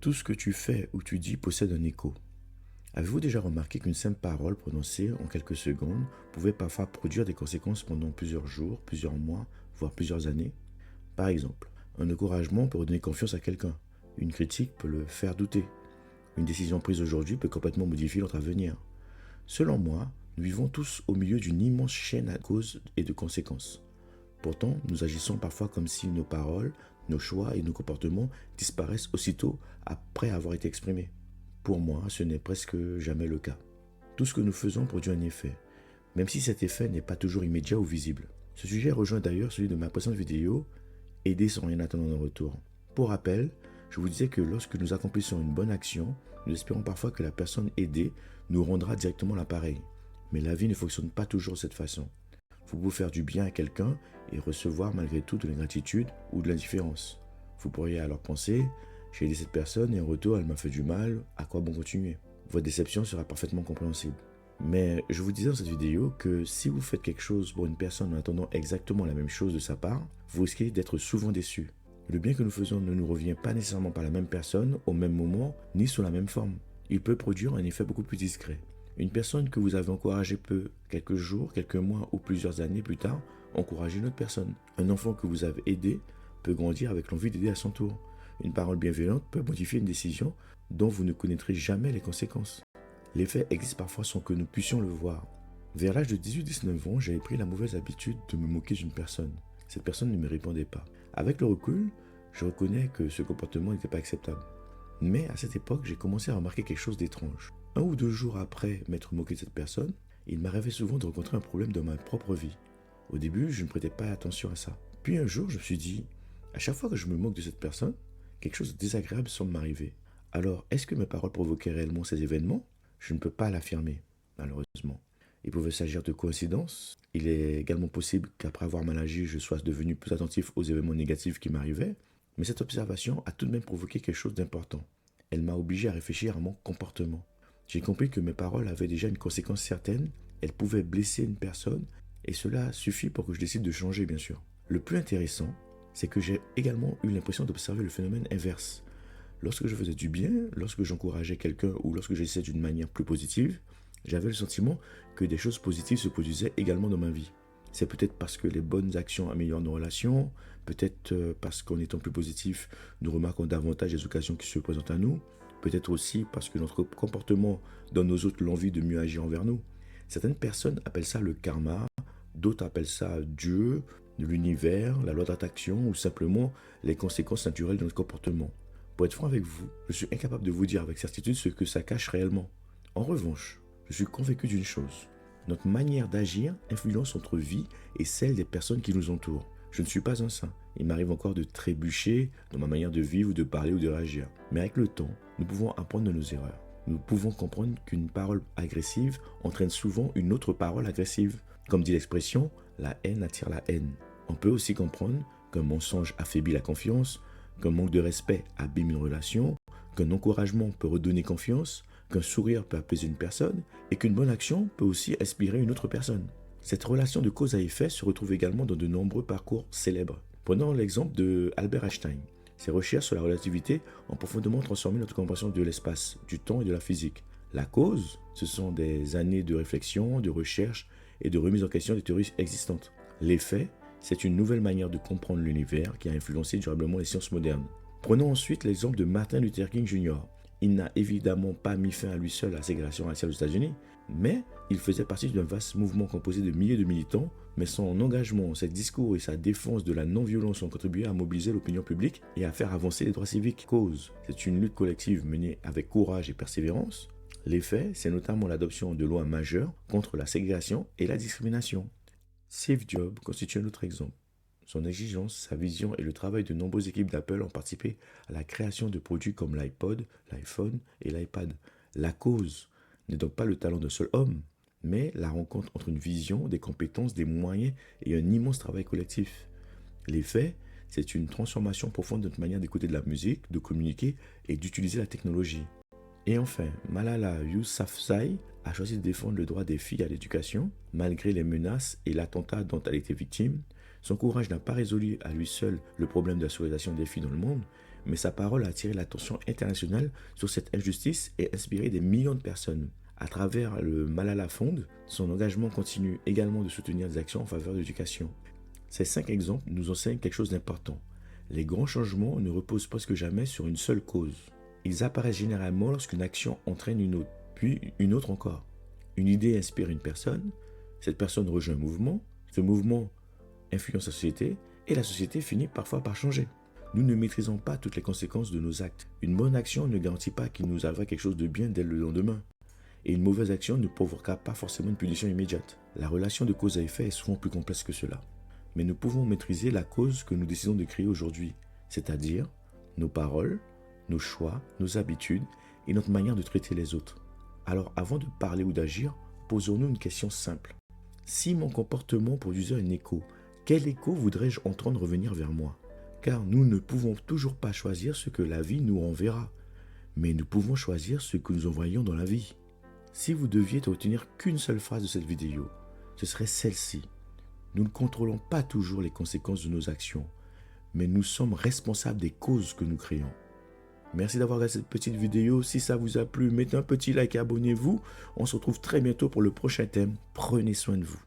Tout ce que tu fais ou tu dis possède un écho. Avez-vous déjà remarqué qu'une simple parole prononcée en quelques secondes pouvait parfois produire des conséquences pendant plusieurs jours, plusieurs mois, voire plusieurs années? Par exemple, un encouragement peut redonner confiance à quelqu'un. Une critique peut le faire douter. Une décision prise aujourd'hui peut complètement modifier notre avenir. Selon moi, nous vivons tous au milieu d'une immense chaîne à causes et de conséquences. Pourtant, nous agissons parfois comme si nos paroles, nos choix et nos comportements disparaissent aussitôt après avoir été exprimés. Pour moi, ce n'est presque jamais le cas. Tout ce que nous faisons produit un effet, même si cet effet n'est pas toujours immédiat ou visible. Ce sujet rejoint d'ailleurs celui de ma précédente vidéo, aider sans rien attendre en retour. Pour rappel, je vous disais que lorsque nous accomplissons une bonne action, nous espérons parfois que la personne aidée nous rendra directement l'appareil. Mais la vie ne fonctionne pas toujours de cette façon. Vous pouvez faire du bien à quelqu'un et recevoir malgré tout de l'ingratitude ou de l'indifférence. Vous pourriez alors penser, j'ai aidé cette personne et en retour elle m'a fait du mal, à quoi bon continuer? Votre déception sera parfaitement compréhensible. Mais je vous disais dans cette vidéo que si vous faites quelque chose pour une personne en attendant exactement la même chose de sa part, vous risquez d'être souvent déçu. Le bien que nous faisons ne nous revient pas nécessairement par la même personne, au même moment, ni sous la même forme. Il peut produire un effet beaucoup plus discret. Une personne que vous avez encouragée peut, quelques jours, quelques mois ou plusieurs années plus tard, encourager une autre personne. Un enfant que vous avez aidé peut grandir avec l'envie d'aider à son tour. Une parole bienveillante peut modifier une décision dont vous ne connaîtrez jamais les conséquences. L'effet existe parfois sans que nous puissions le voir. Vers l'âge de 18-19 ans, j'avais pris la mauvaise habitude de me moquer d'une personne. Cette personne ne me répondait pas. Avec le recul, je reconnais que ce comportement n'était pas acceptable. Mais à cette époque, j'ai commencé à remarquer quelque chose d'étrange. 1 ou 2 jours après m'être moqué de cette personne, il m'arrivait souvent de rencontrer un problème dans ma propre vie. Au début, je ne prêtais pas attention à ça. Puis un jour, je me suis dit, à chaque fois que je me moque de cette personne, quelque chose de désagréable semble m'arriver. Alors, est-ce que mes paroles provoquaient réellement ces événements? Je ne peux pas l'affirmer, malheureusement. Il pouvait s'agir de coïncidences. Il est également possible qu'après avoir mal agi, je sois devenu plus attentif aux événements négatifs qui m'arrivaient. Mais cette observation a tout de même provoqué quelque chose d'important. Elle m'a obligé à réfléchir à mon comportement. J'ai compris que mes paroles avaient déjà une conséquence certaine. Elles pouvaient blesser une personne. Et cela suffit pour que je décide de changer, bien sûr. Le plus intéressant, c'est que j'ai également eu l'impression d'observer le phénomène inverse. Lorsque je faisais du bien, lorsque j'encourageais quelqu'un ou lorsque j'essayais d'une manière plus positive, j'avais le sentiment que des choses positives se produisaient également dans ma vie. C'est peut-être parce que les bonnes actions améliorent nos relations, peut-être parce qu'en étant plus positif, nous remarquons davantage les occasions qui se présentent à nous, peut-être aussi parce que notre comportement donne aux autres l'envie de mieux agir envers nous. Certaines personnes appellent ça le karma, d'autres appellent ça Dieu, l'univers, la loi d'attraction ou simplement les conséquences naturelles de notre comportement. Pour être franc avec vous, je suis incapable de vous dire avec certitude ce que ça cache réellement. En revanche, je suis convaincu d'une chose. Notre manière d'agir influence notre vie et celle des personnes qui nous entourent. Je ne suis pas un saint. Il m'arrive encore de trébucher dans ma manière de vivre, de parler ou de réagir. Mais avec le temps, nous pouvons apprendre de nos erreurs. Nous pouvons comprendre qu'une parole agressive entraîne souvent une autre parole agressive. Comme dit l'expression, la haine attire la haine. On peut aussi comprendre qu'un mensonge affaiblit la confiance, qu'un manque de respect abîme une relation, qu'un encouragement peut redonner confiance, qu'un sourire peut apaiser une personne et qu'une bonne action peut aussi inspirer une autre personne. Cette relation de cause à effet se retrouve également dans de nombreux parcours célèbres. Prenons l'exemple de Albert Einstein. Ses recherches sur la relativité ont profondément transformé notre compréhension de l'espace, du temps et de la physique. La cause, ce sont des années de réflexion, de recherche et de remise en question des théories existantes. L'effet, c'est une nouvelle manière de comprendre l'univers qui a influencé durablement les sciences modernes. Prenons ensuite l'exemple de Martin Luther King Jr. Il n'a évidemment pas mis fin à lui seul à la ségrégation raciale aux États-Unis, mais il faisait partie d'un vaste mouvement composé de milliers de militants, mais son engagement, ses discours et sa défense de la non-violence ont contribué à mobiliser l'opinion publique et à faire avancer les droits civiques. Cause, c'est une lutte collective menée avec courage et persévérance. L'effet, c'est notamment l'adoption de lois majeures contre la ségrégation et la discrimination. Steve Jobs constitue un autre exemple. Son exigence, sa vision et le travail de nombreuses équipes d'Apple ont participé à la création de produits comme l'iPod, l'iPhone et l'iPad. La cause n'est donc pas le talent d'un seul homme, mais la rencontre entre une vision, des compétences, des moyens et un immense travail collectif. L'effet, c'est une transformation profonde de notre manière d'écouter de la musique, de communiquer et d'utiliser la technologie. Et enfin, Malala Yousafzai a choisi de défendre le droit des filles à l'éducation, malgré les menaces et l'attentat dont elle était victime. Son courage n'a pas résolu à lui seul le problème de la scolarisation des filles dans le monde, mais sa parole a attiré l'attention internationale sur cette injustice et inspiré des millions de personnes. À travers le Malala Fund, son engagement continue également de soutenir des actions en faveur de l'éducation. Ces 5 exemples nous enseignent quelque chose d'important. Les grands changements ne reposent presque jamais sur une seule cause. Ils apparaissent généralement lorsqu'une action entraîne une autre, puis une autre encore. Une idée inspire une personne, cette personne rejoint un mouvement, ce mouvement influence la société, et la société finit parfois par changer. Nous ne maîtrisons pas toutes les conséquences de nos actes. Une bonne action ne garantit pas qu'il nous arrivera quelque chose de bien dès le lendemain. Et une mauvaise action ne provoquera pas forcément une punition immédiate. La relation de cause à effet est souvent plus complexe que cela. Mais nous pouvons maîtriser la cause que nous décidons de créer aujourd'hui, c'est-à-dire nos paroles, nos choix, nos habitudes et notre manière de traiter les autres. Alors avant de parler ou d'agir, posons-nous une question simple. Si mon comportement produisait un écho, quel écho voudrais-je entendre revenir vers moi? Car nous ne pouvons toujours pas choisir ce que la vie nous renverra, mais nous pouvons choisir ce que nous envoyons dans la vie. Si vous deviez retenir qu'une seule phrase de cette vidéo, ce serait celle-ci. Nous ne contrôlons pas toujours les conséquences de nos actions, mais nous sommes responsables des causes que nous créons. Merci d'avoir regardé cette petite vidéo. Si ça vous a plu, mettez un petit like et abonnez-vous. On se retrouve très bientôt pour le prochain thème. Prenez soin de vous.